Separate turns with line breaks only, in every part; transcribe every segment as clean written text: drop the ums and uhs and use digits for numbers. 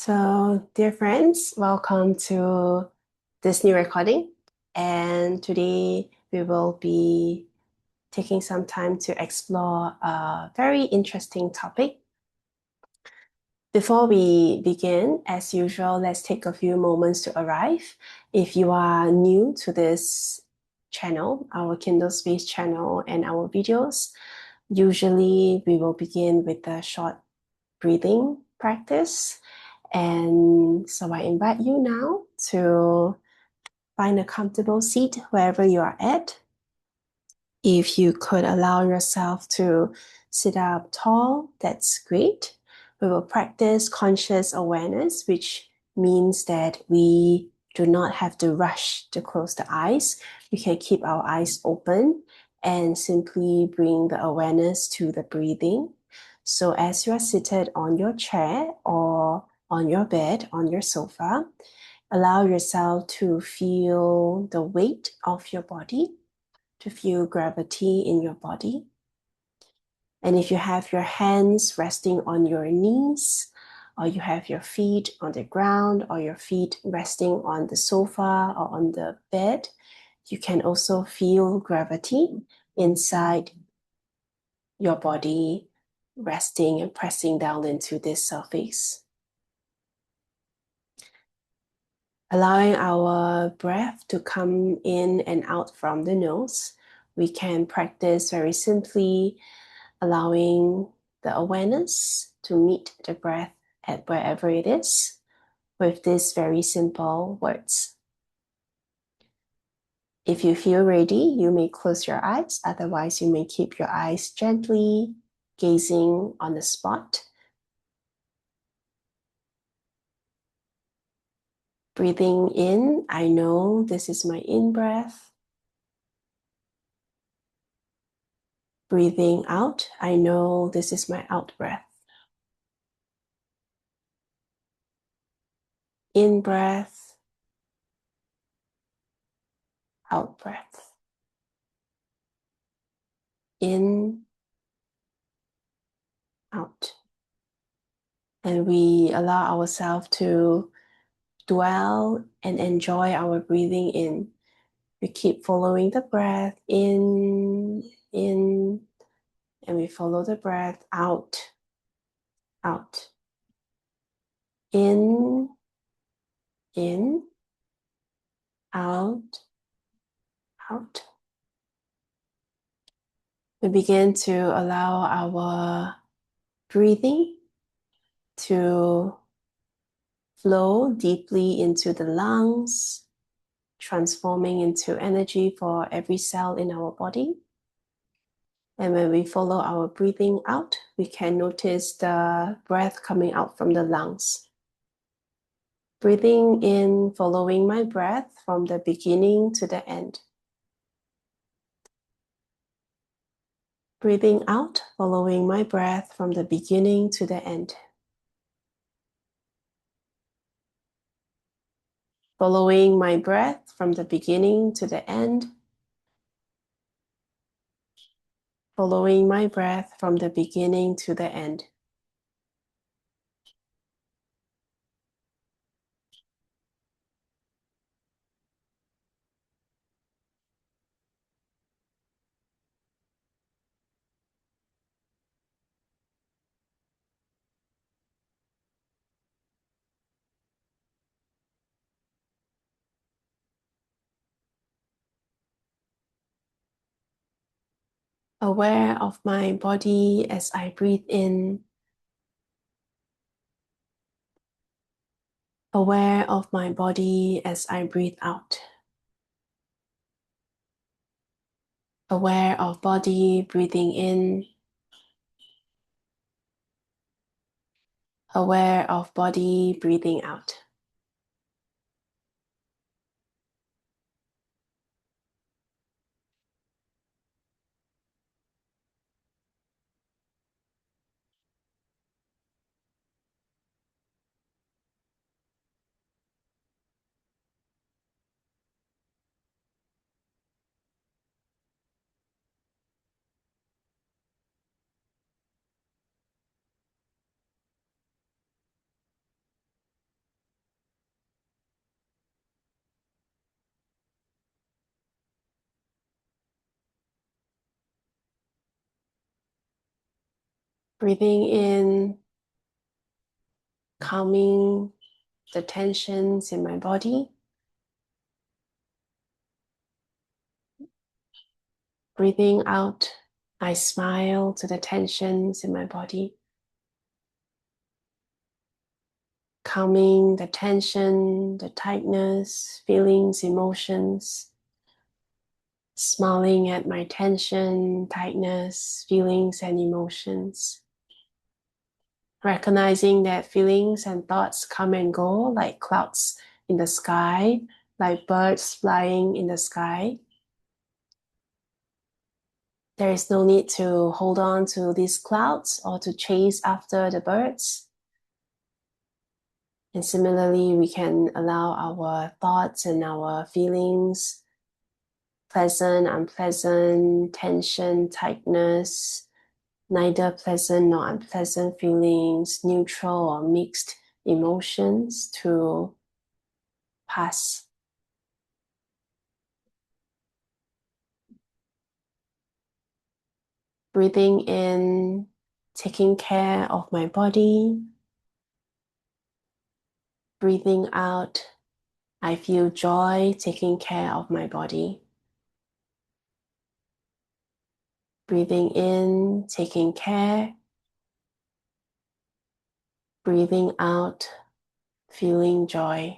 So, dear friends, welcome to this new recording. And today we will be taking some time to explore a very interesting topic. Before we begin, as usual, let's take a few moments to arrive. If you are new to this channel, our Kindle Space channel, and our videos, usually we will begin with a short breathing practice. And so I invite you now to find a comfortable seat wherever you are at. If you could allow yourself to sit up tall, that's great. We will practice conscious awareness, which means that we do not have to rush to close the eyes. We can keep our eyes open and simply bring the awareness to the breathing. So as you are seated on your chair or on your bed, on your sofa, allow yourself to feel the weight of your body, to feel gravity in your body. And if you have your hands resting on your knees, or you have your feet on the ground, or your feet resting on the sofa or on the bed, you can also feel gravity inside your body, resting and pressing down into this surface. Allowing our breath to come in and out from the nose, we can practice very simply allowing the awareness to meet the breath at wherever it is with these very simple words. If you feel ready, you may close your eyes. Otherwise, you may keep your eyes gently gazing on the spot. Breathing in, I know this is my in-breath. Breathing out, I know this is my out-breath. In-breath, out-breath. In, out. And we allow ourselves to dwell and enjoy our breathing in. We keep following the breath in, and we follow the breath out, out. In, in, out, out. We begin to allow our breathing to flow deeply into the lungs, transforming into energy for every cell in our body. And when we follow our breathing out, we can notice the breath coming out from the lungs. Breathing in, following my breath from the beginning to the end. Breathing out, following my breath from the beginning to the end. Following my breath from the beginning to the end. Following my breath from the beginning to the end. Aware of my body as I breathe in. Aware of my body as I breathe out. Aware of body breathing in. Aware of body breathing out. Breathing in, calming the tensions in my body. Breathing out, I smile to the tensions in my body. Calming the tension, the tightness, feelings, emotions. Smiling at my tension, tightness, feelings, and emotions. Recognizing that feelings and thoughts come and go like clouds in the sky, like birds flying in the sky. There is no need to hold on to these clouds or to chase after the birds. And similarly, we can allow our thoughts and our feelings, pleasant, unpleasant, tension, tightness, neither pleasant nor unpleasant feelings, neutral or mixed emotions to pass. Breathing in, taking care of my body. Breathing out, I feel joy taking care of my body. Breathing in, taking care. Breathing out, feeling joy.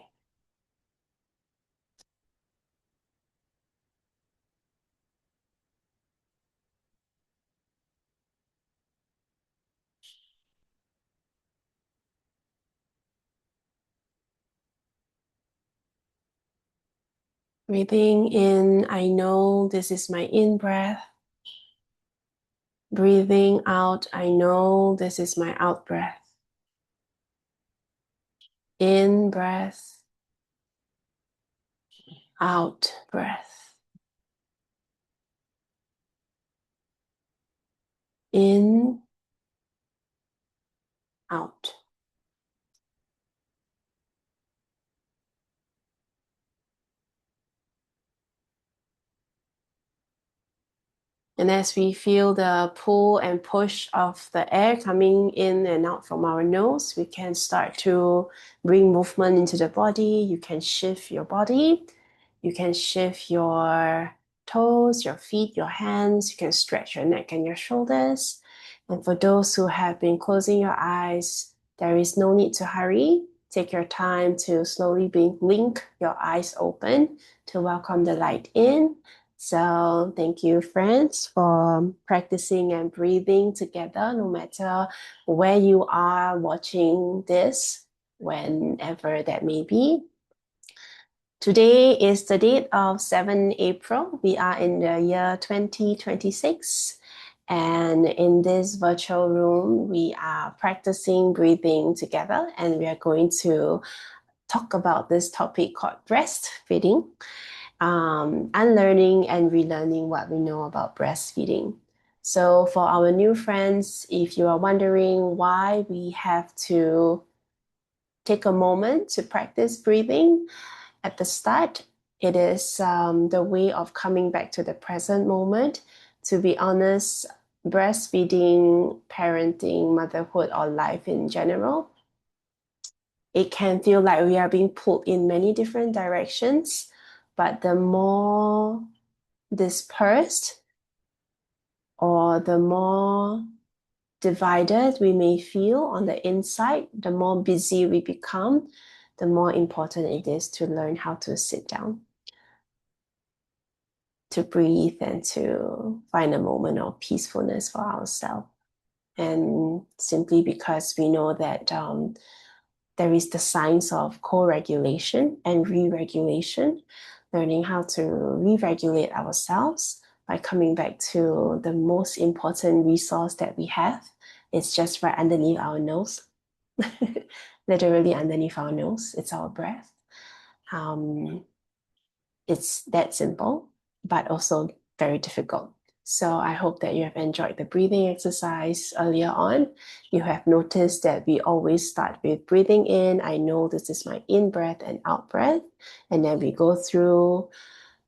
Breathing in, I know this is my in breath. Breathing out, I know this is my out breath. In breath, out breath. In, out. And as we feel the pull and push of the air coming in and out from our nose, we can start to bring movement into the body. You can shift your body. You can shift your toes, your feet, your hands. You can stretch your neck and your shoulders. And for those who have been closing your eyes, there is no need to hurry. Take your time to slowly blink your eyes open to welcome the light in. So thank you, friends, for practicing and breathing together, no matter where you are watching this, whenever that may be. Today is the date of 7 April. We are in the year 2026. And in this virtual room, we are practicing breathing together, and we are going to talk about this topic called breastfeeding. Unlearning and relearning what we know about breastfeeding. So, for our new friends, if you are wondering why we have to take a moment to practice breathing at the start, it is the way of coming back to the present moment. To be honest, breastfeeding, parenting, motherhood, or life in general, it can feel like we are being pulled in many different directions, but the more dispersed or the more divided we may feel on the inside, the more busy we become, the more important it is to learn how to sit down, to breathe, and to find a moment of peacefulness for ourselves. And simply because we know that there is the science of co-regulation and re-regulation, learning how to re-regulate ourselves by coming back to the most important resource that we have. It's just right underneath our nose, literally underneath our nose. It's our breath. It's that simple, but also very difficult. So I hope that you have enjoyed the breathing exercise earlier on. You have noticed that we always start with breathing in. I know this is my in breath and out breath. And then we go through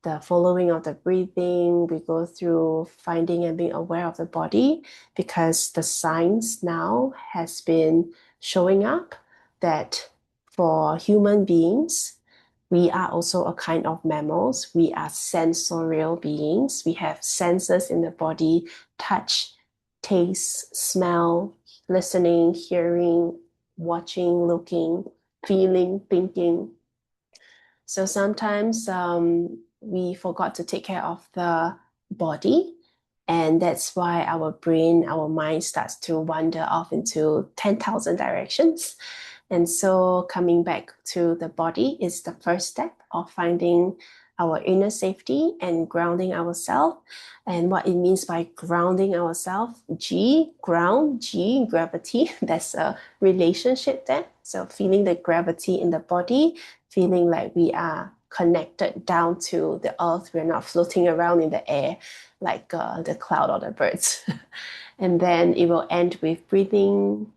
the following of the breathing. We go through finding and being aware of the body, because the science now has been showing up that for human beings, we are also a kind of mammals. We are sensorial beings. We have senses in the body: touch, taste, smell, listening, hearing, watching, looking, feeling, thinking. So sometimes we forgot to take care of the body, and that's why our brain, our mind starts to wander off into 10,000 directions. And so coming back to the body is the first step of finding our inner safety and grounding ourselves. And what it means by grounding ourselves: G, ground; G, gravity. There's a relationship there. So feeling the gravity in the body, feeling like we are connected down to the earth. We're not floating around in the air like the cloud or the birds. And then it will end with breathing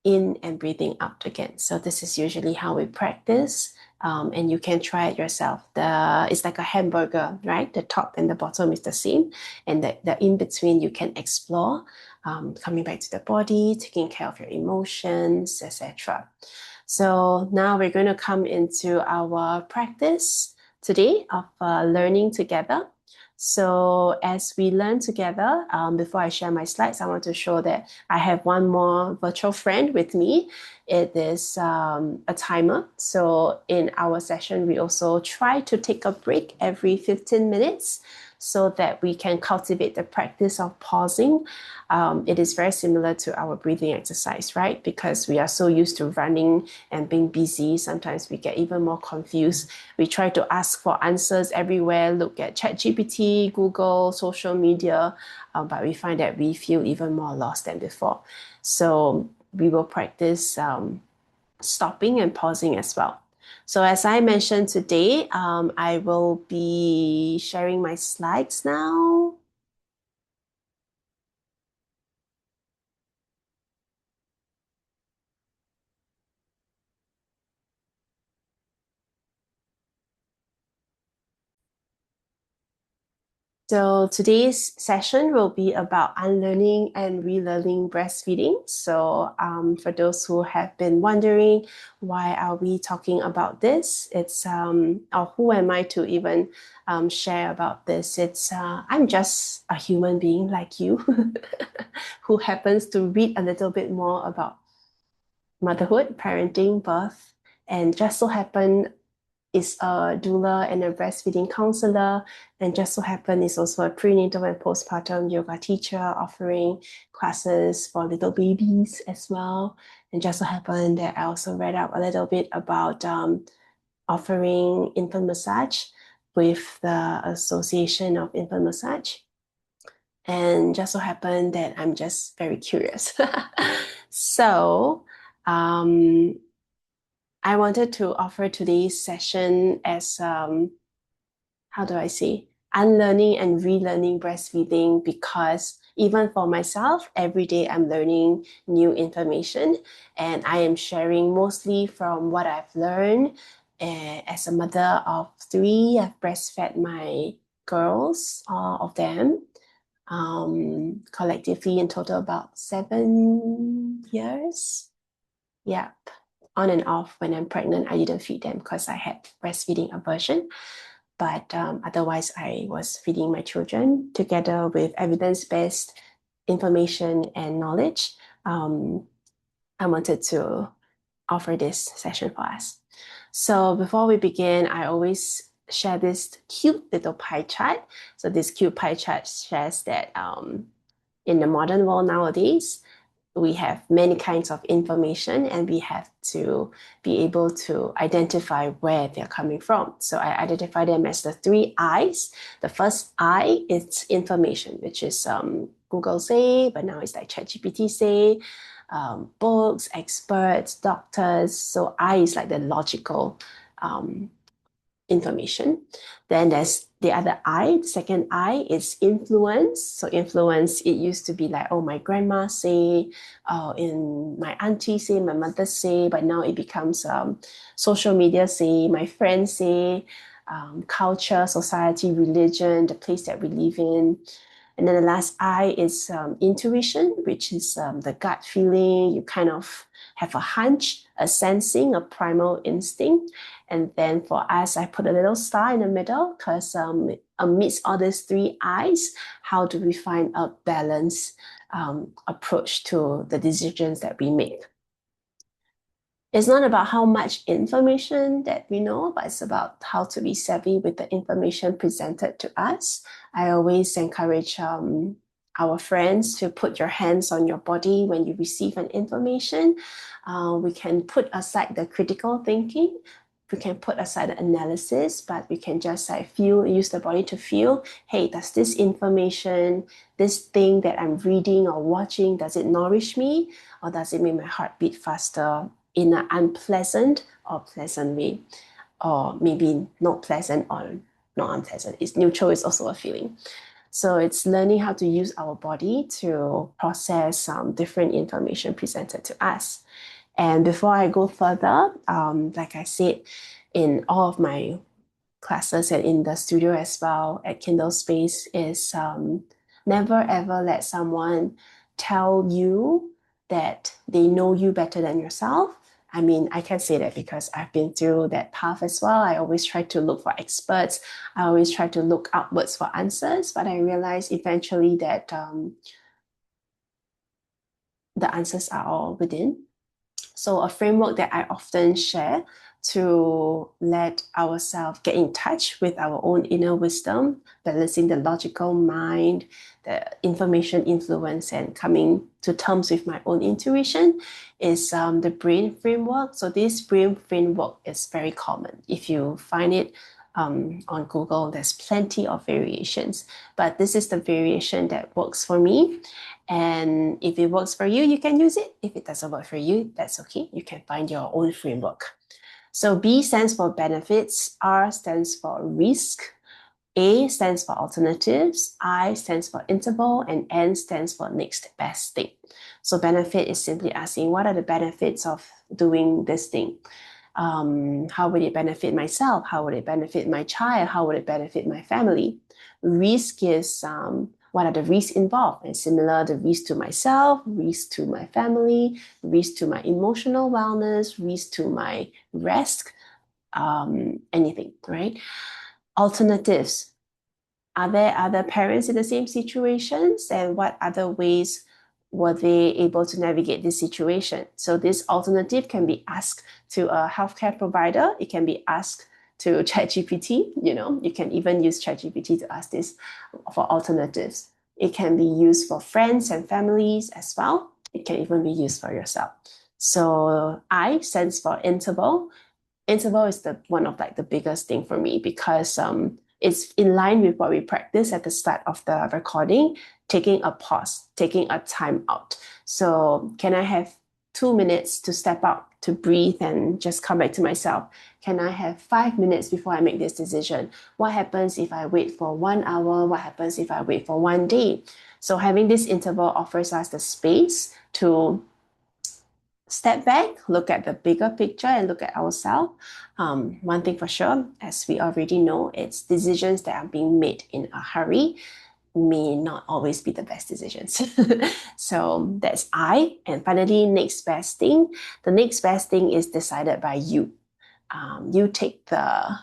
in and breathing out again. So this is usually how we practice. And you can try it yourself. It's like a hamburger, right? The top and the bottom is the same. And the in between you can explore, coming back to the body, taking care of your emotions, etc. So now we're going to come into our practice today of learning together. So as we learn together, before I share my slides, I want to show that I have one more virtual friend with me. It is a timer. So in our session, we also try to take a break every 15 minutes so that we can cultivate the practice of pausing. It is very similar to our breathing exercise, right? Because we are so used to running and being busy, sometimes we get even more confused. We try to ask for answers everywhere, look at ChatGPT, Google, social media, but we find that we feel even more lost than before. So we will practice stopping and pausing as well. So as I mentioned today, I will be sharing my slides now. So today's session will be about unlearning and relearning breastfeeding. So for those who have been wondering, why are we talking about this? It's or who am I to even share about this? It's I'm just a human being like you who happens to read a little bit more about motherhood, parenting, birth, and just so happen is a doula and a breastfeeding counselor, and just so happen is also a prenatal and postpartum yoga teacher offering classes for little babies as well. And just so happen that I also read up a little bit about offering infant massage with the Association of Infant Massage. And just so happened that I'm just very curious. So I wanted to offer today's session as how do I say, unlearning and relearning breastfeeding, because even for myself, every day I'm learning new information, and I am sharing mostly from what I've learned. As a mother of three, I've breastfed my girls, all of them, collectively in total about 7 years. Yep. On and off. When I'm pregnant, I didn't feed them because I had breastfeeding aversion. But otherwise, I was feeding my children together with evidence-based information and knowledge. I wanted to offer this session for us. So before we begin, I always share this cute little pie chart. So this cute pie chart shares that in the modern world nowadays, we have many kinds of information, and we have to be able to identify where they're coming from. So I identify them as the 3 I's. The first I is information, which is Google say, but now it's like ChatGPT say, books, experts, doctors. So I is like the logical information. Then there's the other I. The second I is influence. So influence, it used to be like, oh, my grandma say, oh, in my auntie say, my mother say, but now it becomes social media say, my friends say, culture, society, religion, the place that we live in. And then the last I is intuition, which is the gut feeling. You kind of have a hunch, a sensing, a primal instinct. And then for us, I put a little star in the middle because amidst all these three I's, how do we find a balanced approach to the decisions that we make? It's not about how much information that we know, but it's about how to be savvy with the information presented to us. I always encourage our friends to put your hands on your body when you receive an information. We can put aside the critical thinking. We can put aside the analysis, but we can just feel, use the body to feel, hey, does this information, this thing that I'm reading or watching, does it nourish me? Or does it make my heart beat faster in an unpleasant or pleasant way? Or maybe not pleasant or not unpleasant. It's neutral, is also a feeling. So it's learning how to use our body to process some different information presented to us. And before I go further, like I said, in all of my classes and in the studio as well at Kindle Space, is never ever let someone tell you that they know you better than yourself. I mean, I can say that because I've been through that path as well. I always try to look for experts. I always try to look upwards for answers, but I realized eventually that the answers are all within. So a framework that I often share to let ourselves get in touch with our own inner wisdom, balancing the logical mind, the information influence, and coming to terms with my own intuition is the brain framework. So this brain framework is very common. If you find it on Google, there's plenty of variations, but this is the variation that works for me. And if it works for you, you can use it. If it doesn't work for you, that's okay. You can find your own framework. So B stands for benefits, R stands for risk, A stands for alternatives, I stands for interval, and N stands for next best thing. So benefit is simply asking, what are the benefits of doing this thing? How would it benefit myself? How would it benefit my child? How would it benefit my family? Risk is what are the risks involved? And similar, the risk to myself, risk to my family, risk to my emotional wellness, risk to my rest, anything, right? Alternatives. Are there other parents in the same situations? And what other ways were they able to navigate this situation? So this alternative can be asked to a healthcare provider. It can be asked to ChatGPT. You can even use ChatGPT to ask this for alternatives. It can be used for friends and families as well. It can even be used for yourself. So I stands for interval. Interval is one of the biggest thing for me because it's in line with what we practice at the start of the recording, taking a pause, taking a time out. So can I have 2 minutes to step out, to breathe and just come back to myself? Can I have 5 minutes before I make this decision? What happens if I wait for 1 hour? What happens if I wait for 1 day? So having this interval offers us the space to step back, look at the bigger picture and look at ourselves. One thing for sure, as we already know, it's decisions that are being made in a hurry may not always be the best decisions. So that's I. And finally, next best thing. The next best thing is decided by you. You take the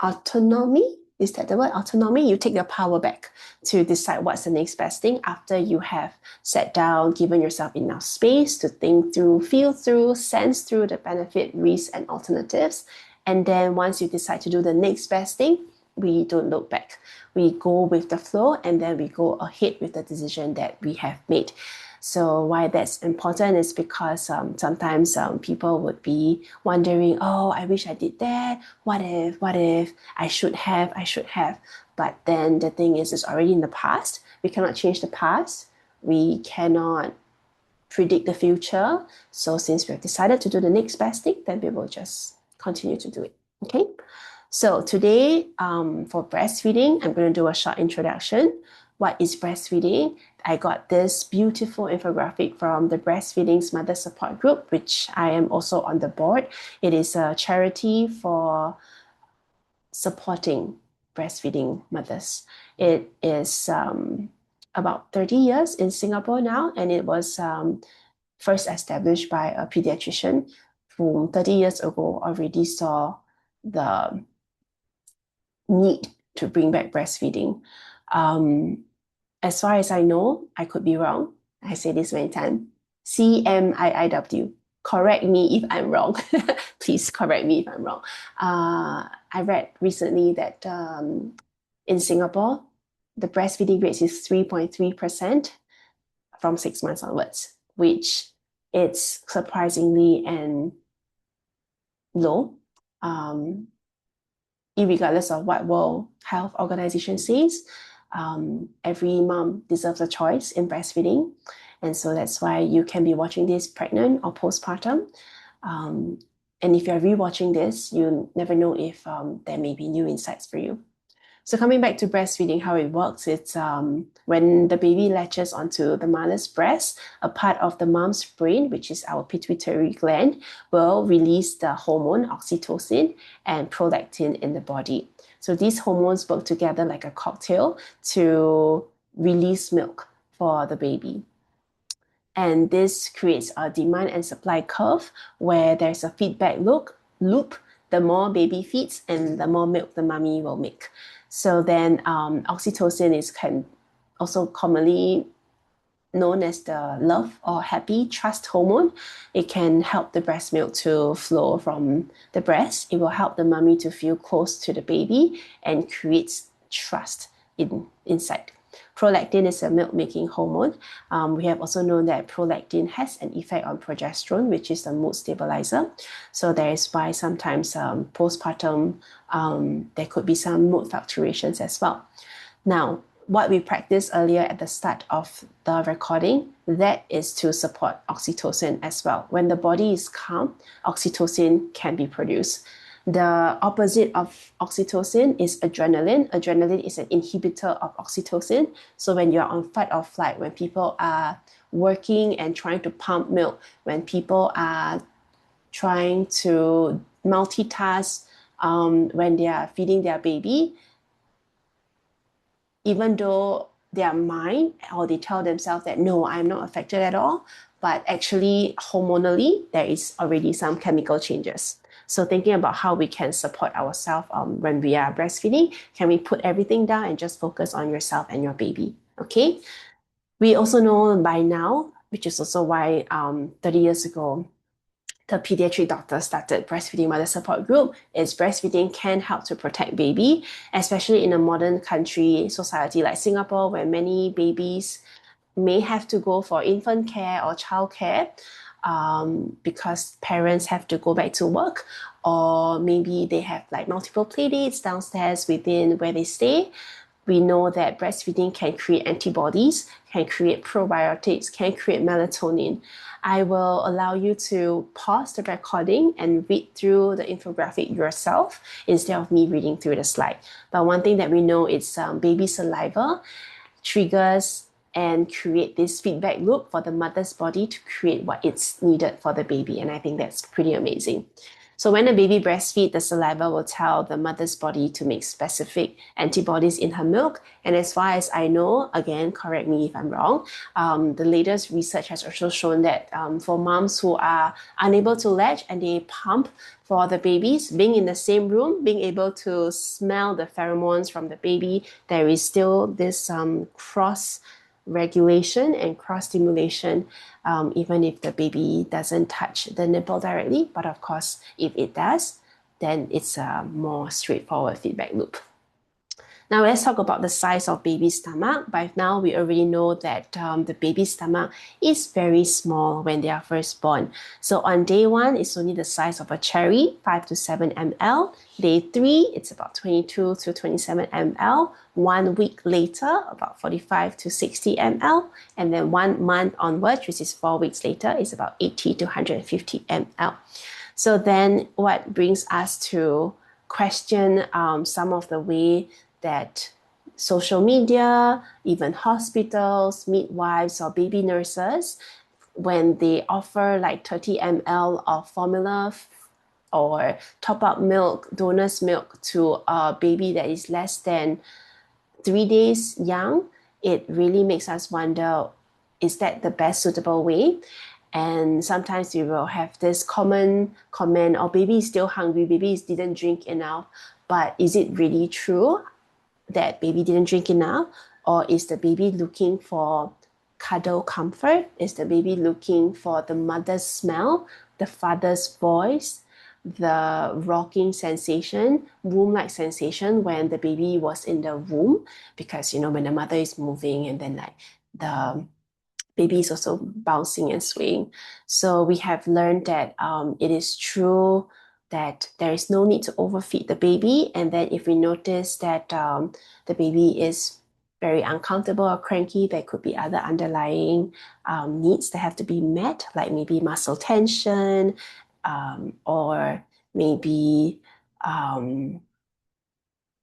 autonomy. Is that the word? Autonomy? You take the power back to decide what's the next best thing after you have sat down, given yourself enough space to think through, feel through, sense through the benefit, risks, and alternatives. And then once you decide to do the next best thing, we don't look back. We go with the flow and then we go ahead with the decision that we have made. So why that's important is because sometimes people would be wondering, oh, I wish I did that. What if I should have. But then the thing is, it's already in the past. We cannot change the past. We cannot predict the future. So since we have decided to do the next best thing, then we will just continue to do it. Okay. So today, for breastfeeding, I'm going to do a short introduction. what is breastfeeding, I got this beautiful infographic from the Breastfeeding's Mother Support Group, which I am also on the board. It is a charity for supporting breastfeeding mothers. It is about 30 years in Singapore now, and it was first established by a pediatrician who 30 years ago already saw the need to bring back breastfeeding. As far as I know, I could be wrong. I say this many times. CMIIW. Correct me if I'm wrong. Please correct me if I'm wrong. I read recently that in Singapore, the breastfeeding rate is 3.3% from 6 months onwards, which it's surprisingly and low. Irregardless of what World Health Organization says, every mom deserves a choice in breastfeeding. And so that's why you can be watching this pregnant or postpartum. And if you're rewatching this, you never know if there may be new insights for you. So coming back to breastfeeding, how it works, it's when the baby latches onto the mother's breast, a part of the mom's brain, which is our pituitary gland, will release the hormone oxytocin and prolactin in the body. So these hormones work together like a cocktail to release milk for the baby. And this creates a demand and supply curve where there's a feedback loop. The more baby feeds and the more milk the mommy will make. So then oxytocin is also commonly known as the love or happy trust hormone. It can help the breast milk to flow from the breast. It will help the mommy to feel close to the baby and creates trust inside. Prolactin is a milk-making hormone. We have also known that prolactin has an effect on progesterone, which is a mood stabilizer. So that is why sometimes postpartum, there could be some mood fluctuations as well. Now, what we practiced earlier at the start of the recording, that is to support oxytocin as well. When the body is calm, oxytocin can be produced. The opposite of oxytocin is adrenaline. Adrenaline is an inhibitor of oxytocin. So when you're on fight or flight, when people are working and trying to pump milk, when people are trying to multitask, when they are feeding their baby, even though their mind or they tell themselves that no, I'm not affected at all, but actually hormonally, there is already some chemical changes. So thinking about how we can support ourselves when we are breastfeeding, can we put everything down and just focus on yourself and your baby, okay? We also know by now, which is also why 30 years ago, the pediatric doctor started Breastfeeding Mother Support Group, is breastfeeding can help to protect baby, especially in a modern country, society like Singapore, where many babies may have to go for infant care or child care because parents have to go back to work, or maybe they have like multiple playdates downstairs within where they stay. We know that breastfeeding can create antibodies, can create probiotics, can create melatonin. I will allow you to pause the recording and read through the infographic yourself instead of me reading through the slide. But one thing that we know is baby saliva triggers and create this feedback loop for the mother's body to create what it's needed for the baby. And I think that's pretty amazing. So when a baby breastfeeds, the saliva will tell the mother's body to make specific antibodies in her milk. And as far as I know, again, correct me if I'm wrong, the latest research has also shown that for moms who are unable to latch and they pump for the babies, being in the same room, being able to smell the pheromones from the baby, there is still this cross regulation and cross stimulation, even if the baby doesn't touch the nipple directly. But of course, if it does, then it's a more straightforward feedback loop. Now let's talk about the size of baby's stomach. By now, we already know that the baby's stomach is very small when they are first born. So on day 1, it's only the size of a cherry, 5 to 7 ml. Day 3, it's about 22 to 27 ml. 1 week later, about 45 to 60 ml. And then 1 month onwards, which is 4 weeks later, is about 80 to 150 ml. So then what brings us to question some of the way that social media, even hospitals, midwives, or baby nurses, when they offer like 30 ml of formula or top up milk, donor's milk to a baby that is less than 3 days young, it really makes us wonder, is that the best suitable way? And sometimes we will have this common comment, oh, baby is still hungry, baby didn't drink enough. But is it really true that baby didn't drink enough? Or is the baby looking for cuddle comfort? Is the baby looking for the mother's smell, the father's voice, the rocking sensation, womb-like sensation when the baby was in the womb? Because, when the mother is moving and then like the baby is also bouncing and swaying. So we have learned that it is true that there is no need to overfeed the baby. And then if we notice that the baby is very uncomfortable or cranky, there could be other underlying needs that have to be met, like maybe muscle tension, or maybe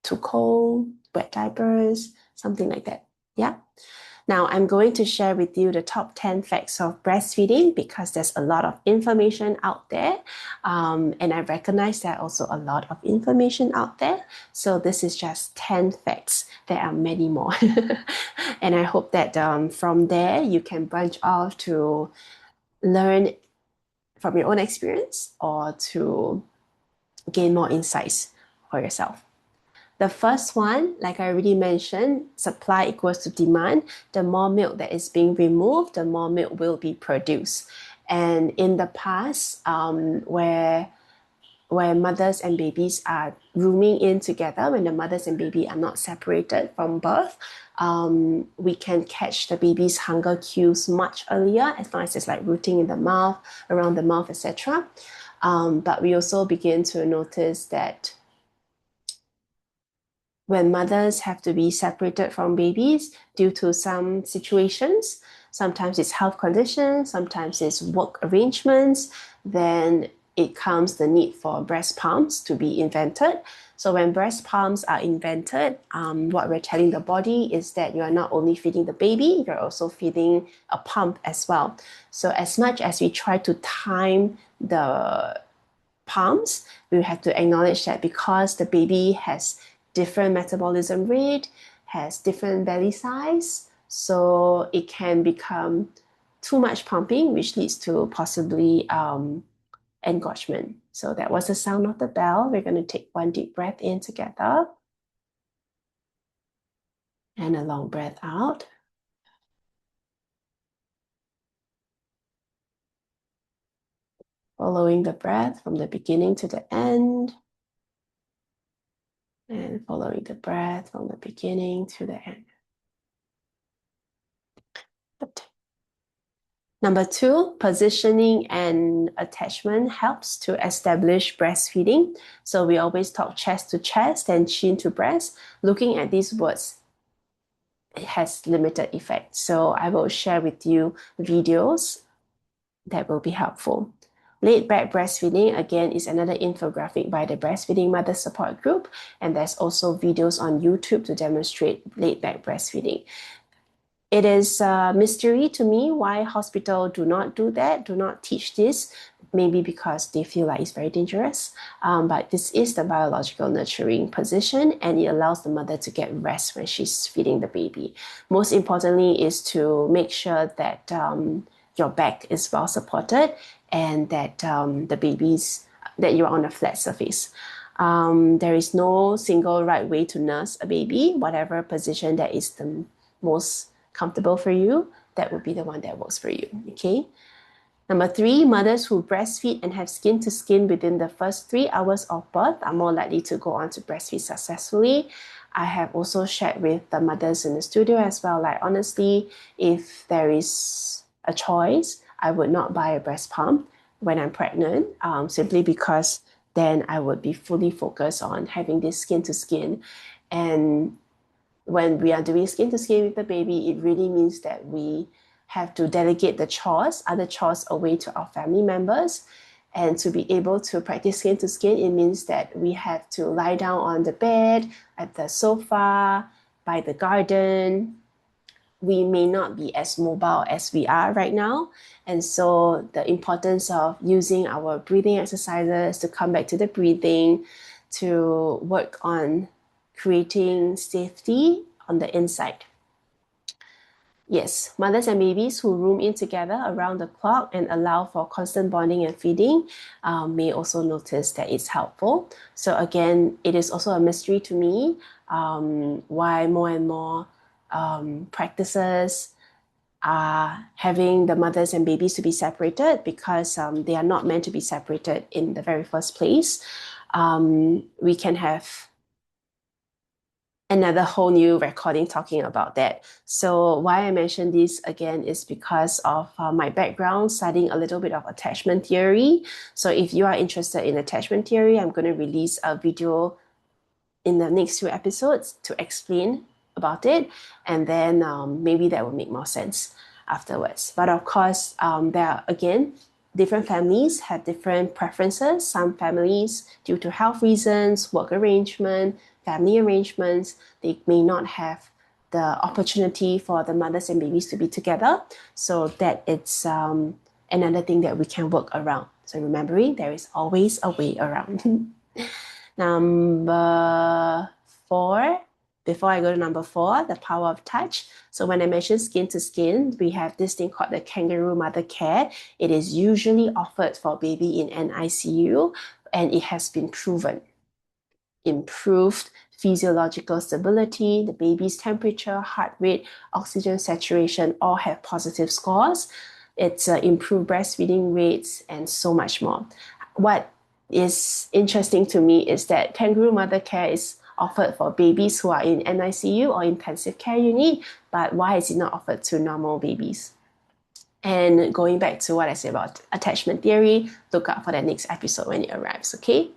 too cold, wet diapers, something like that. Yeah. Now, I'm going to share with you the top 10 facts of breastfeeding because there's a lot of information out there. And I recognize there are also a lot of information out there. So this is just 10 facts. There are many more. And I hope that from there, you can branch off to learn from your own experience or to gain more insights for yourself. The first one, like I already mentioned, supply equals to demand. The more milk that is being removed, the more milk will be produced. And in the past, where mothers and babies are rooming in together, when the mothers and baby are not separated from birth, we can catch the baby's hunger cues much earlier, as long as it's like rooting in the mouth, around the mouth, etc. But we also begin to notice that when mothers have to be separated from babies due to some situations, sometimes it's health conditions, sometimes it's work arrangements, then it comes the need for breast pumps to be invented. So when breast pumps are invented, what we're telling the body is that you are not only feeding the baby, you're also feeding a pump as well. So as much as we try to time the pumps, we have to acknowledge that because the baby has different metabolism rate, has different belly size, so it can become too much pumping, which leads to possibly engorgement. So that was the sound of the bell. We're going to take one deep breath in together and a long breath out. Following the breath from the beginning to the end. And following the breath from the beginning to the end. Number 2, positioning and attachment helps to establish breastfeeding. So we always talk chest to chest and chin to breast. Looking at these words, it has limited effect. So I will share with you videos that will be helpful. Laid back breastfeeding, again, is another infographic by the Breastfeeding Mother Support Group. And there's also videos on YouTube to demonstrate laid back breastfeeding. It is a mystery to me why hospitals do not do that, do not teach this. Maybe because they feel like it's very dangerous. But this is the biological nurturing position, and it allows the mother to get rest when she's feeding the baby. Most importantly is to make sure that your back is well supported and that that you're on a flat surface. There is no single right way to nurse a baby. Whatever position that is the most comfortable for you, that would be the one that works for you, okay? Number 3, mothers who breastfeed and have skin to skin within the first 3 hours of birth are more likely to go on to breastfeed successfully. I have also shared with the mothers in the studio as well, like honestly, if there is a choice, I would not buy a breast pump when I'm pregnant, simply because then I would be fully focused on having this skin to skin. And when we are doing skin to skin with the baby, it really means that we have to delegate the chores, other chores away to our family members. And to be able to practice skin to skin, it means that we have to lie down on the bed, at the sofa, by the garden. We may not be as mobile as we are right now. And so the importance of using our breathing exercises to come back to the breathing, to work on creating safety on the inside. Yes, mothers and babies who room in together around the clock and allow for constant bonding and feeding may also notice that it's helpful. So again, it is also a mystery to me why more and more practices are having the mothers and babies to be separated, because they are not meant to be separated in the very first place. We can have another whole new recording talking about that. So why I mention this again is because of my background studying a little bit of attachment theory. So if you are interested in attachment theory, I'm going to release a video in the next two episodes to explain about it, and then maybe that will make more sense afterwards. But of course, there are, again, different families have different preferences. Some families, due to health reasons, work arrangement, family arrangements, they may not have the opportunity for the mothers and babies to be together. So that it's another thing that we can work around. So remembering there is always a way around. Number four, before I go to number four, the power of touch. So when I mention skin to skin, we have this thing called the kangaroo mother care. It is usually offered for baby in NICU, and it has been proven. Improved physiological stability, the baby's temperature, heart rate, oxygen saturation all have positive scores. It's improved breastfeeding rates and so much more. What is interesting to me is that kangaroo mother care is offered for babies who are in NICU or intensive care unit, but why is it not offered to normal babies? And going back to what I said about attachment theory, look out for the next episode when it arrives, okay?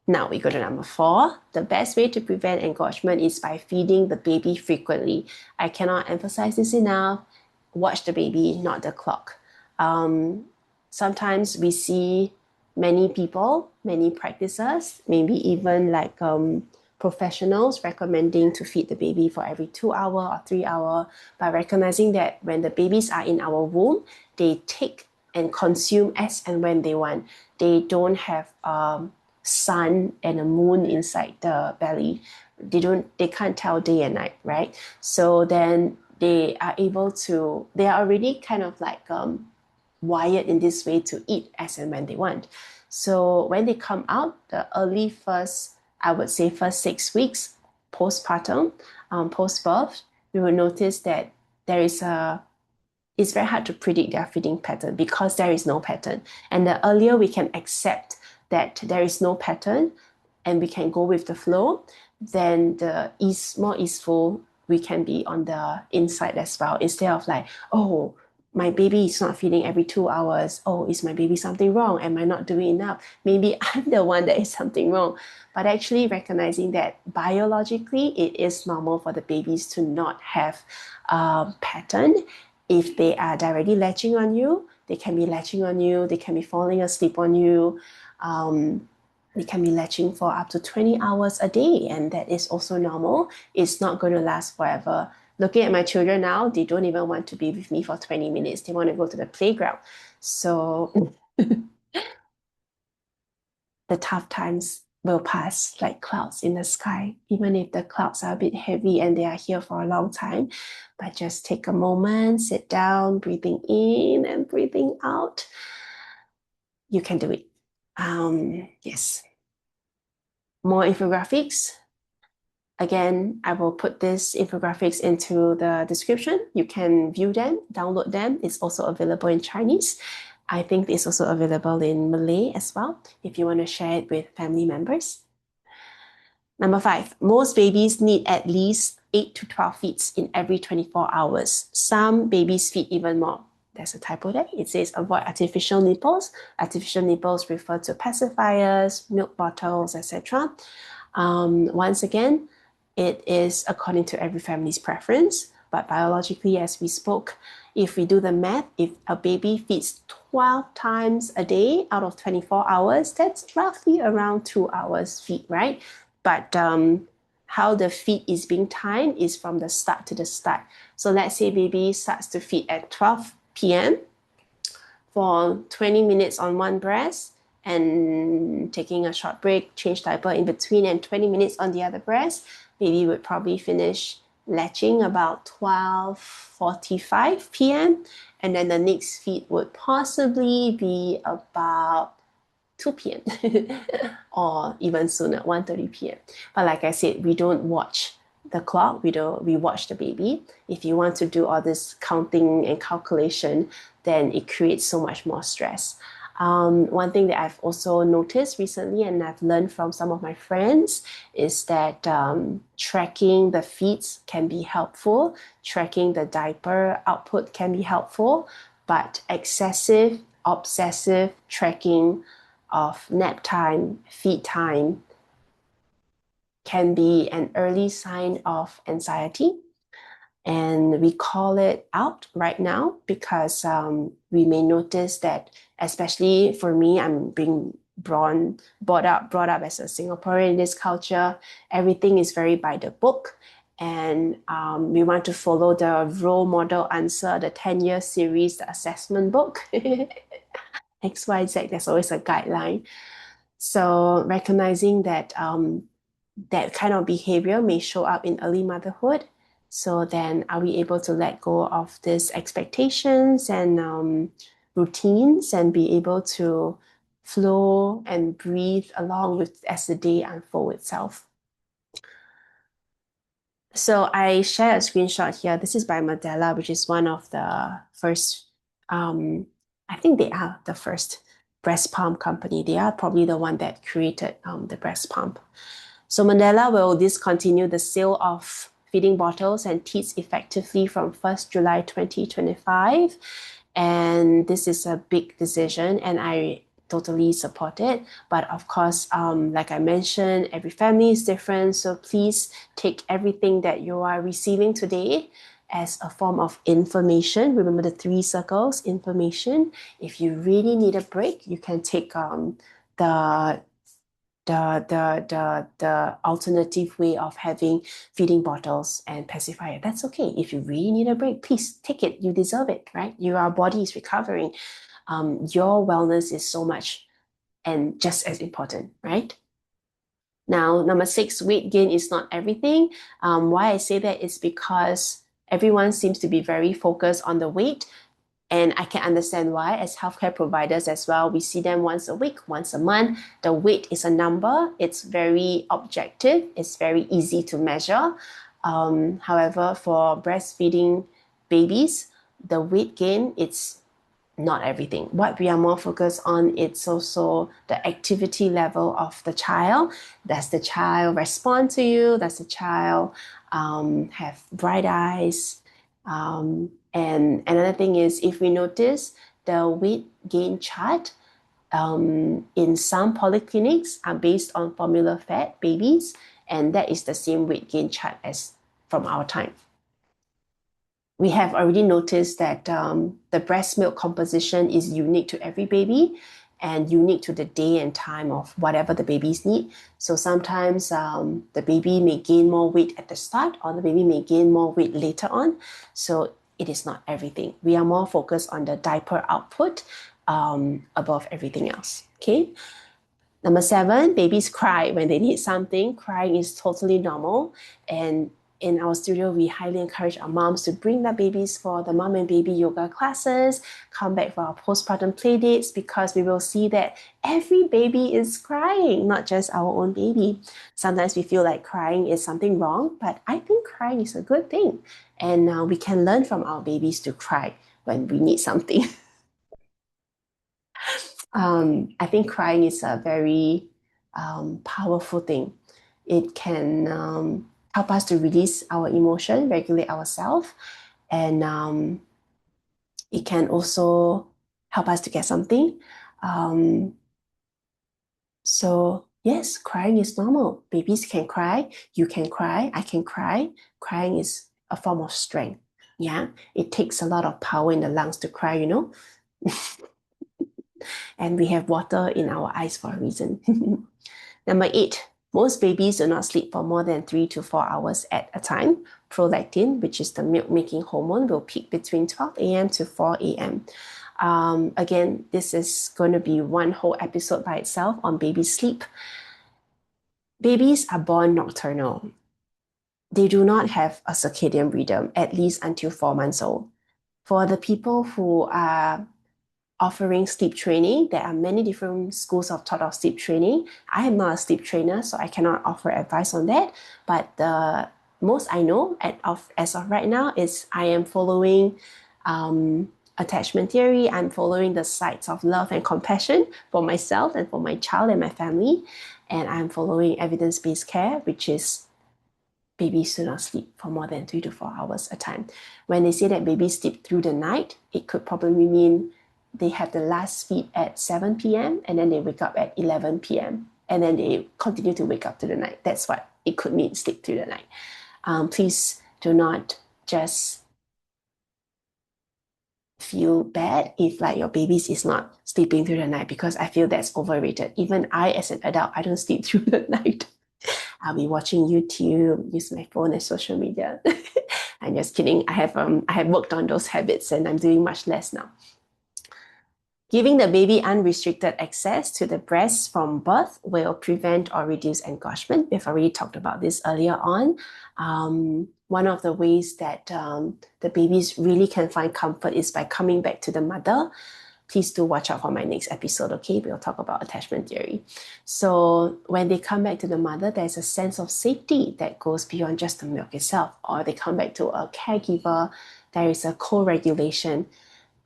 Now we go to number four. The best way to prevent engorgement is by feeding the baby frequently. I cannot emphasize this enough. Watch the baby, not the clock. Sometimes we see many people, many practices, maybe even like professionals recommending to feed the baby for every 2 hour or 3 hour, by recognizing that when the babies are in our womb, they take and consume as and when they want. They don't have sun and a moon inside the belly. They can't tell day and night, right? So then they are already kind of like wired in this way to eat as and when they want. So when they come out, the early first, I would say first 6 weeks postpartum, post-birth, you will notice that it's very hard to predict their feeding pattern because there is no pattern. And the earlier we can accept that there is no pattern and we can go with the flow, then the more easeful we can be on the inside as well, instead of like, oh, my baby is not feeding every 2 hours. Oh, is my baby something wrong? Am I not doing enough? Maybe I'm the one that is something wrong. But actually recognizing that biologically it is normal for the babies to not have a pattern. If they are directly latching on you, they can be latching on you, they can be falling asleep on you. They can be latching for up to 20 hours a day, and that is also normal. It's not going to last forever. Looking at my children now, they don't even want to be with me for 20 minutes. They want to go to the playground. So the tough times will pass like clouds in the sky, even if the clouds are a bit heavy and they are here for a long time. But just take a moment, sit down, breathing in and breathing out. You can do it. Yes. More infographics. Again, I will put this infographics into the description. You can view them, download them. It's also available in Chinese. I think it's also available in Malay as well, if you want to share it with family members. Number five, most babies need at least 8 to 12 feeds in every 24 hours. Some babies feed even more. There's a typo there. It says avoid artificial nipples. Artificial nipples refer to pacifiers, milk bottles, etc. Once again, it is according to every family's preference, but biologically, as we spoke, if we do the math, if a baby feeds 12 times a day out of 24 hours, that's roughly around 2 hours feed, right? But how the feed is being timed is from the start to the start. So let's say baby starts to feed at 12 p.m. for 20 minutes on one breast and taking a short break, change diaper in between, and 20 minutes on the other breast. Baby would probably finish latching about 12:45 p.m. And then the next feed would possibly be about 2 p.m. or even sooner, 1:30 p.m. But like I said, we don't watch the clock, we watch the baby. If you want to do all this counting and calculation, then it creates so much more stress. One thing that I've also noticed recently and I've learned from some of my friends is that tracking the feeds can be helpful, tracking the diaper output can be helpful, but excessive, obsessive tracking of nap time, feed time can be an early sign of anxiety. And we call it out right now because we may notice that, especially for me, I'm being brought up as a Singaporean in this culture. Everything is very by the book. And we want to follow the role model answer, the 10-year series, the assessment book. XYZ, there's always a guideline. So recognizing that that kind of behavior may show up in early motherhood. So then are we able to let go of these expectations and routines and be able to flow and breathe along with as the day unfolds itself? So I share a screenshot here. This is by Medela, which is one of the first, I think they are the first breast pump company. They are probably the one that created the breast pump. So Mandela will discontinue the sale of feeding bottles and teats effectively from 1st July 2025. And this is a big decision and I totally support it. But of course, like I mentioned, every family is different. So please take everything that you are receiving today as a form of information. Remember the three circles, information. If you really need a break, you can take the the alternative way of having feeding bottles and pacifier. That's okay. If you really need a break, please take it. You deserve it, right? Your body is recovering. Your wellness is so much and just as important, right? Now, number six, weight gain is not everything. Why I say that is because everyone seems to be very focused on the weight. And I can understand why, as healthcare providers as well, we see them once a week, once a month. The weight is a number, it's very objective, it's very easy to measure. However, for breastfeeding babies, the weight gain, it's not everything. What we are more focused on, it's also the activity level of the child. Does the child respond to you? Does the child have bright eyes? And another thing is, if we notice the weight gain chart in some polyclinics are based on formula fed babies, and that is the same weight gain chart as from our time. We have already noticed that the breast milk composition is unique to every baby and unique to the day and time of whatever the babies need. So sometimes the baby may gain more weight at the start or the baby may gain more weight later on. So it is not everything. We are more focused on the diaper output above everything else. Okay. Number seven, babies cry when they need something. Crying is totally normal. And in our studio, we highly encourage our moms to bring their babies for the mom and baby yoga classes, come back for our postpartum play dates, because we will see that every baby is crying, not just our own baby. Sometimes we feel like crying is something wrong, but I think crying is a good thing. And we can learn from our babies to cry when we need something. I think crying is a very powerful thing. It can help us to release our emotion, regulate ourselves, and it can also help us to get something. Um, so yes, crying is normal. Babies can cry, you can cry, I can cry. Crying is a form of strength. Yeah, it takes a lot of power in the lungs to cry, you know. And we have water in our eyes for a reason. Number eight, Most babies do not sleep for more than 3 to 4 hours at a time. Prolactin, which is the milk-making hormone, will peak between 12 a.m. to 4 a.m. Again, this is going to be one whole episode by itself on baby sleep. Babies are born nocturnal. They do not have a circadian rhythm, at least until 4 months old. For the people who are offering sleep training, there are many different schools of thought of sleep training. I am not a sleep trainer, so I cannot offer advice on that. But the most I know as of right now is I am following attachment theory. I'm following the sites of love and compassion for myself and for my child and my family. And I'm following evidence-based care, which is babies do not sleep for more than 3 to 4 hours a time. When they say that babies sleep through the night, it could probably mean they have the last feed at 7 p.m. and then they wake up at 11 p.m. and then they continue to wake up through the night. That's what it could mean, sleep through the night. Please do not just feel bad if like your babies is not sleeping through the night, because I feel that's overrated. Even I, as an adult, I don't sleep through the night. I'll be watching YouTube, use my phone and social media. I'm just kidding. I have worked on those habits and I'm doing much less now. Giving the baby unrestricted access to the breast from birth will prevent or reduce engorgement. We've already talked about this earlier on. One of the ways that the babies really can find comfort is by coming back to the mother. Please do watch out for my next episode, okay? We'll talk about attachment theory. So when they come back to the mother, there's a sense of safety that goes beyond just the milk itself, or they come back to a caregiver, there is a co-regulation.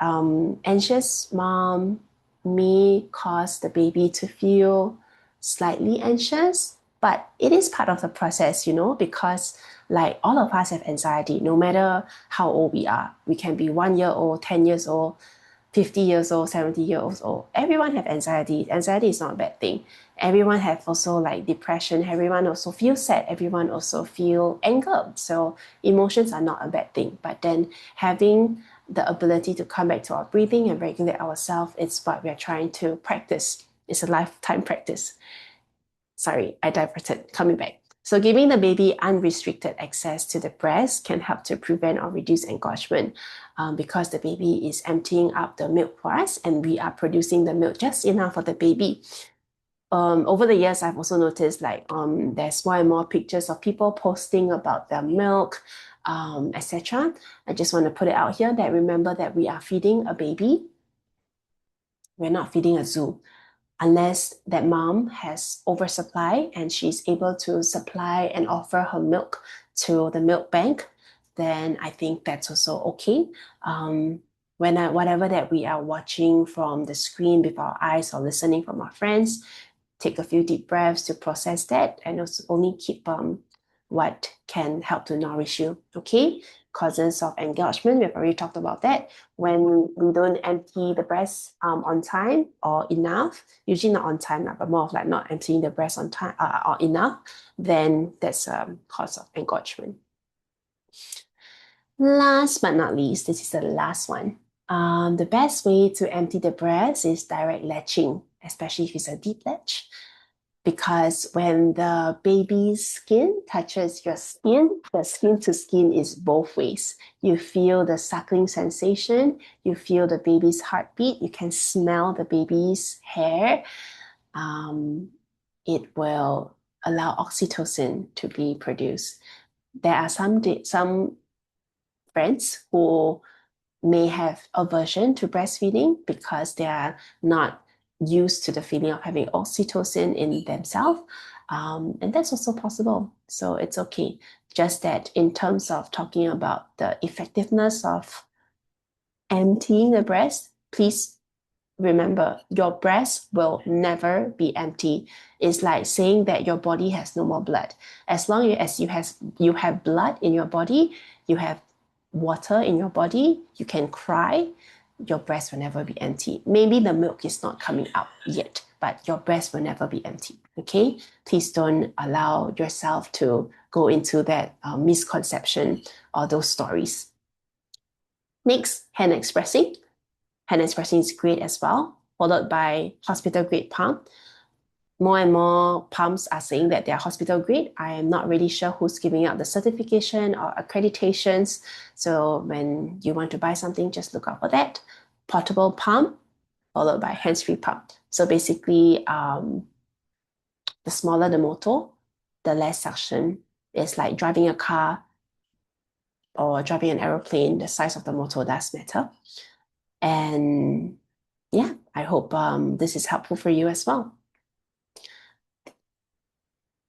Anxious mom may cause the baby to feel slightly anxious, but it is part of the process, because like all of us have anxiety, no matter how old we are. We can be 1 year old, 10 years old, 50 years old, 70 years old. Everyone have anxiety. Anxiety is not a bad thing. Everyone have also like depression. Everyone also feel sad. Everyone also feel anger. So emotions are not a bad thing. But then having the ability to come back to our breathing and regulate ourselves, it's what we're trying to practice. It's a lifetime practice. Sorry, I diverted. Coming back. So giving the baby unrestricted access to the breast can help to prevent or reduce engorgement because the baby is emptying up the milk for us and we are producing the milk just enough for the baby. Over the years, I've also noticed there's more and more pictures of people posting about their milk, etc. I just want to put it out here that remember that we are feeding a baby. We're not feeding a zoo. Unless that mom has oversupply and she's able to supply and offer her milk to the milk bank, then I think that's also okay. Whatever that we are watching from the screen with our eyes or listening from our friends, take a few deep breaths to process that and also only keep what can help to nourish you, okay? Causes of engorgement, we've already talked about that. When we don't empty the breast on time or enough, usually not on time, but more of like not emptying the breast on time or enough, then that's a cause of engorgement. Last but not least, this is the last one. The best way to empty the breast is direct latching, especially if it's a deep latch. Because when the baby's skin touches your skin, the skin to skin is both ways. You feel the suckling sensation, you feel the baby's heartbeat, you can smell the baby's hair. It will allow oxytocin to be produced. There are some friends who may have aversion to breastfeeding because they are not used to the feeling of having oxytocin in themselves. And that's also possible. So it's okay. Just that in terms of talking about the effectiveness of emptying the breast, please remember your breast will never be empty. It's like saying that your body has no more blood. As long as you have blood in your body, you have water in your body, you can cry, your breast will never be empty. Maybe the milk is not coming out yet, but your breast will never be empty. Okay? Please don't allow yourself to go into that misconception or those stories. Next, hand expressing. Hand expressing is great as well, followed by hospital grade pump. more and more pumps are saying that they're hospital grade. I am not really sure who's giving out the certification or accreditations. So when you want to buy something, just look out for that. Portable pump followed by hands-free pump. So basically, the smaller the motor, the less suction. It's like driving a car or driving an aeroplane. The size of the motor does matter. And yeah, I hope this is helpful for you as well.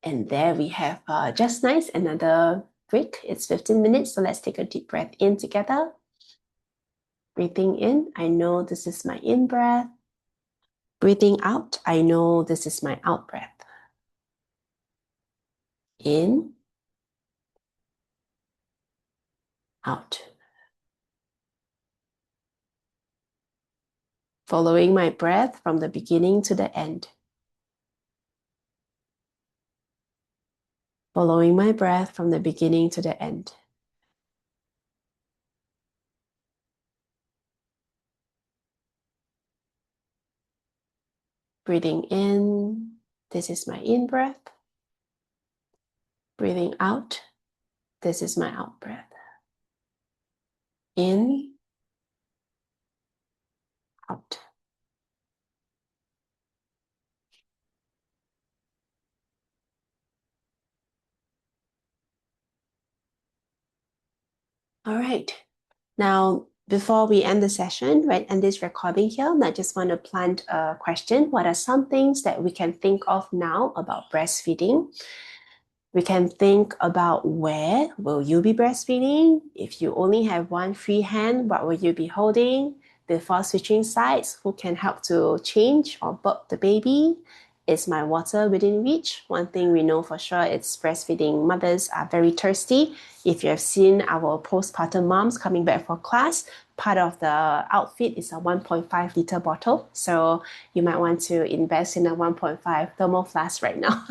And there we have just nice another break. It's 15 minutes, so let's take a deep breath in together. Breathing in, I know this is my in breath. Breathing out, I know this is my out breath. In, out. Following my breath from the beginning to the end. Following my breath from the beginning to the end. Breathing in, this is my in breath. Breathing out, this is my out breath. In, out. All right. Now, before we end the session, right, and this recording here, I just want to plant a question. What are some things that we can think of now about breastfeeding? We can think about where will you be breastfeeding? If you only have one free hand, what will you be holding? Before switching sides, who can help to change or burp the baby? Is my water within reach? One thing we know for sure is breastfeeding mothers are very thirsty. If you have seen our postpartum moms coming back for class, part of the outfit is a 1.5 liter bottle. So you might want to invest in a 1.5 thermal flask right now.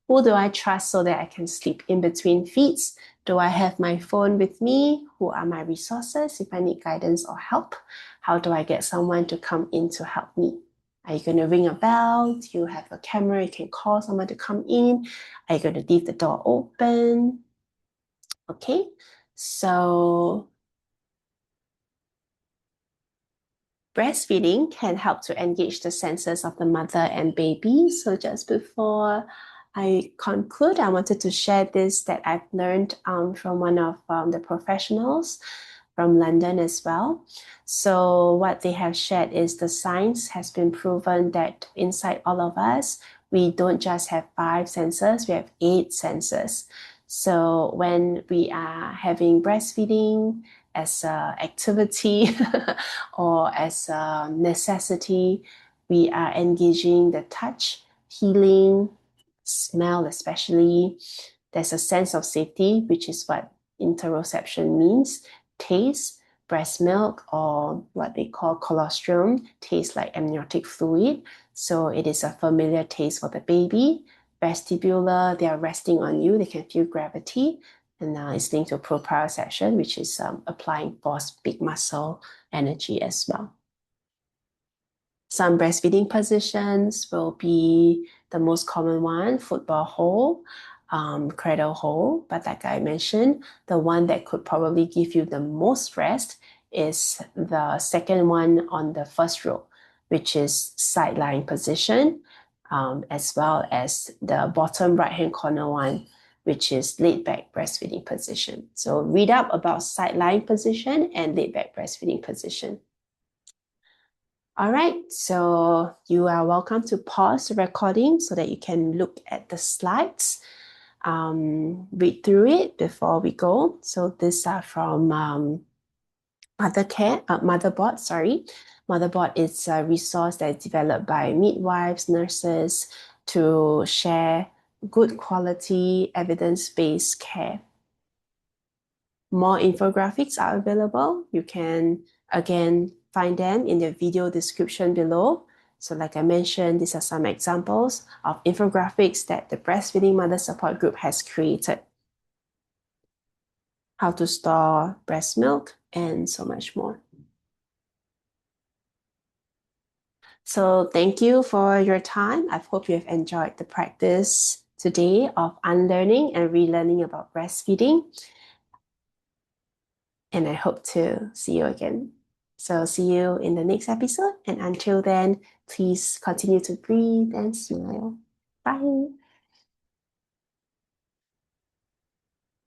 Who do I trust so that I can sleep in between feeds? Do I have my phone with me? Who are my resources if I need guidance or help? How do I get someone to come in to help me? Are you going to ring a bell? Do you have a camera? You can call someone to come in. Are you going to leave the door open? Okay, so breastfeeding can help to engage the senses of the mother and baby. So just before I conclude, I wanted to share this that I've learned from one of the professionals from London as well. So what they have shared is the science has been proven that inside all of us, we don't just have 5 senses, we have 8 senses. So when we are having breastfeeding as an activity or as a necessity, we are engaging the touch, healing, smell especially. There's a sense of safety, which is what interoception means. Taste, breast milk, or what they call colostrum, tastes like amniotic fluid. So it is a familiar taste for the baby. Vestibular, they are resting on you, they can feel gravity. And it's linked to proprioception, which is applying force, big muscle energy as well. Some breastfeeding positions will be the most common one, football hold, cradle hold. But like I mentioned, the one that could probably give you the most rest is the second one on the first row, which is side lying position, as well as the bottom right-hand corner one, which is laid back breastfeeding position. So read up about side lying position and laid back breastfeeding position. All right, so you are welcome to pause the recording so that you can look at the slides, read through it before we go. So these are from Motherboard, sorry. Motherboard is a resource that is developed by midwives, nurses to share good quality evidence-based care. More infographics are available. You can, again, find them in the video description below. So like I mentioned, these are some examples of infographics that the Breastfeeding Mother Support Group has created. How to store breast milk and so much more. So thank you for your time. I hope you have enjoyed the practice today of unlearning and relearning about breastfeeding. And I hope to see you again. So see you in the next episode. And until then, please continue to breathe and smile. Bye.